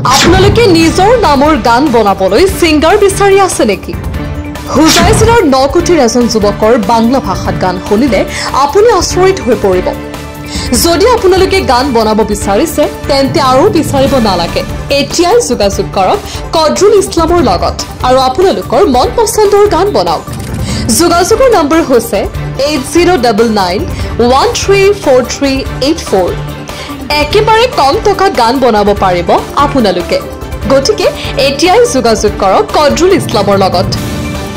আপোনালোকে নিজৰ নামৰ গান বনাবলৈ সিংগাৰ বিচাৰি আছে নেকি? হুজাই জিলাৰ 9 কোটিৰ এজন যুৱকৰ বাংলা ভাষাত গান শুনিলে আপুনি আচৰিত হৈ পৰিব। যদি আপোনালোকে গান বনাব বিচাৰিছে তেন্তে আৰু বিচাৰিব নালাগে। এতিয়াই যোগাযোগ কৰক কদৰুল ইছলামৰ লগত আৰু আপোনালোকৰ মন পছন্দৰ গান বনাওক। যোগাযোগৰ নম্বৰ হৈছে 8099134384। একেবাৰে কম টকাত গান বনাব পাৰিব আপোনালোকে। গতিকে এতিয়াই যোগাযোগ কৰক কদৰুল ইছলামৰ লগত।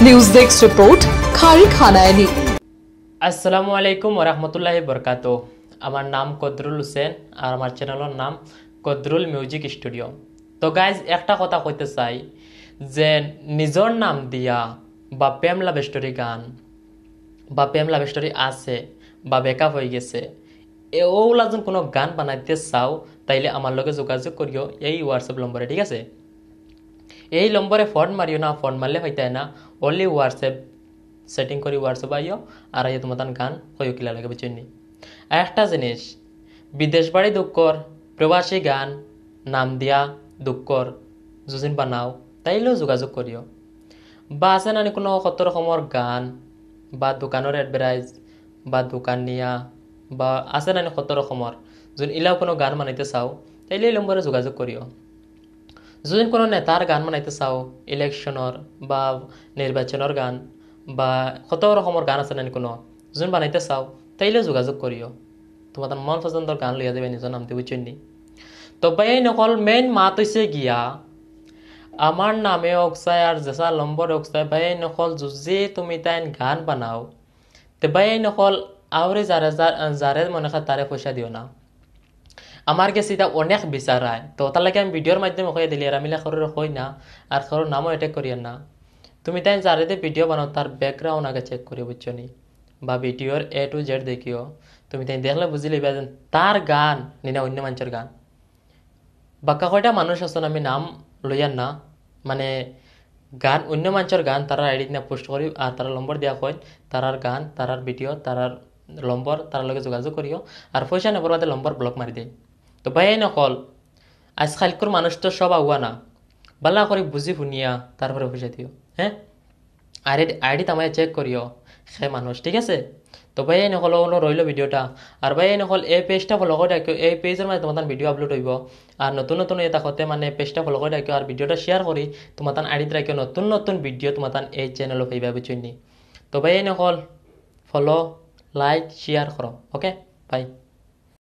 নিউজ ডেস্ক ৰিপোৰ্ট খাৰি খানায়নি। আসসালামু আলাইকুম ওরহমতুল্লাহি বরকাতুহ। আমার নাম কদরুল হোসেন আর আমার চ্যানেলের নাম কদরুল মিউজিক স্টুডিও। তো গাইজ একটা কথা কইতে চাই যে নিজের নাম দিয়া বা প্রেম লাভ স্টোরি গান বা প্রেম লাভ স্টোরি আছে বা বেকআপ হয়ে গেছে ওগুলা যখন কোনো গান বানাইতে চাও তাইলে আমার লগে যোগাযোগ করিও এই হোয়াটসঅ্যাপ নম্বরে, ঠিক আছে? এই নম্বরে ফোন মারিও না, ফোন মারলে হইতে না, অনলি হোয়াটসঅ্যাপ সেটিং করি হোয়াটসঅ্যাপ আইও আর আইও তোমার গান হইও কিলা লাগে বুঝছেন। একটা জিনিস, বিদেশ বাড়ি দুঃখর প্রবাসী গান নাম দিয়া দুঃখর যুজিন বানাও তাইলেও যোগাযোগ করিও। বা আছে না কোনো কত রকমের গান বা দোকানের এডভার্টাইজ বা দোকান নিয়া বা আছে না কত রকমের যখন ইলাও কোনো গান বানাইতে চাও তাইলে এই নম্বরে যোগাযোগ করিও। যদি কোনো নেতার গান বানাইতে চাও ইলেকশনের বা নির্বাচনের গান বা কত রকমের গান আছে না কোনো যখন বানাইতে চাও তাইলেও যোগাযোগ করিও। তোমার মন পছন্দর গান লইয়া দেবে নিজের নামতে বুঝছেন নি। তো ভাই নকল মেইন মাত হইছে গিয়া আমার নামে অক্সায় আর জেসা নম্বর অক্সায় ভাই নকল যদি তুমি তাই গান বানাও তে ভাই নকল আউরে যারে যারে মনে হয় তারে পয়সা দিও না। আমার কাছে এটা অনেক বিচারায়, তো তার লাগে আমি ভিডিওর মাধ্যমে কয়ে দিলি আর আমি লেখরের কই না আর কারোর নামও অ্যাটাক করিয়া না। তুমি তাই যারে ভিডিও বানাও তার ব্যাকগ্রাউন্ড আগে চেক করিও বুঝছো নি, বা ভিডিওর A to Z দেখিও। তুমি তাই দেখলে বুঝি লিবা যে তার গান নিনা অন্য মানুষের গান। বাক্কা কয়টা মানুষ আছেন আমি নাম লইয়ার না, মানে গান অন্য মানুষের গান তারা আইডি না পোস্ট করি আর তারা নম্বর দেওয়া হয় তারার গান তারার ভিডিও তারার নম্বর তার লগে যোগাযোগ করিও আর পয়সা নেবার বাদে নম্বর ব্লক মারি দেয়। তো ভাই নকল আজকালকার মানুষ তো সব আগুয়া না, বালা করে বুঝি শুনিয়া তারপরে পয়সা দিও। হ্যাঁ, আইডি তামায় চেক করিও সে মানুষ, ঠিক আছে? তো ভাই নকল রইল ভিডিওটা আর ভাই নকল এই পেজটা ফলো করে রাখিও। এই পেজের মধ্যে তোমার ভিডিও আপলোড হইব আর নতুন নতুন এটা হতে মানে পেজটা ফলো করে রাখিও আর ভিডিওটা শেয়ার করি তোমার আইডিতে রাখিও। নতুন নতুন ভিডিও তোমার এই চ্যানেলও পাইবা বুঝছেন নি। তো ভাই নকল ফলো লাইক শেয়ার করো। ওকে, বাই।